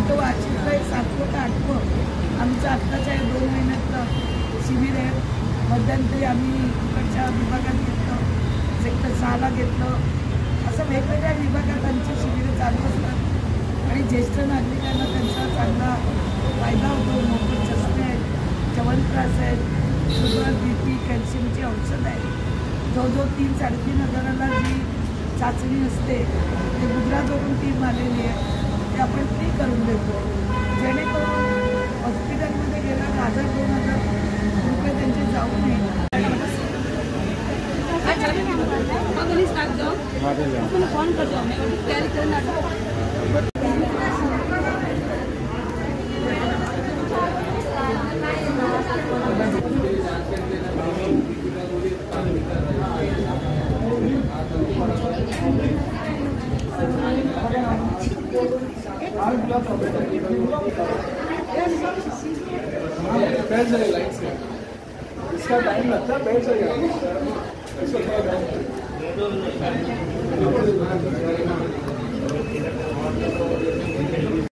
तो वाचितलं एक 7वं का 8वं आमचं आत्ताच्या 2 महिन्यातलं शिबिर आहे. मध्यंतरी आम्ही इकडच्या विभागात घेतलं, सेक्टर 6ला घेतलं. असं वेगवेगळ्या विभागात आमची शिबिरं चालू असतात आणि ज्येष्ठ नागरिकांना त्यांचा चांगला फायदा होतो. मोफत चष्मे आहेत, च्यवनप्राश आहेत, शुगर, BP, कॅल्शियमची औषध आहे. जवळजवळ 3-3.5 हजाराला जी चाचणी असते ते गुजरातवरून टीम आलेली आहे, ते आपण फ्री करून देतो. जेणेकरून हॉस्पिटलमध्ये गेला 1000-2000 रुपये त्यांचे जाऊ नये. फोन करतो तयारी करणार. इसका टाइम लगता है, बैठ जाएगा।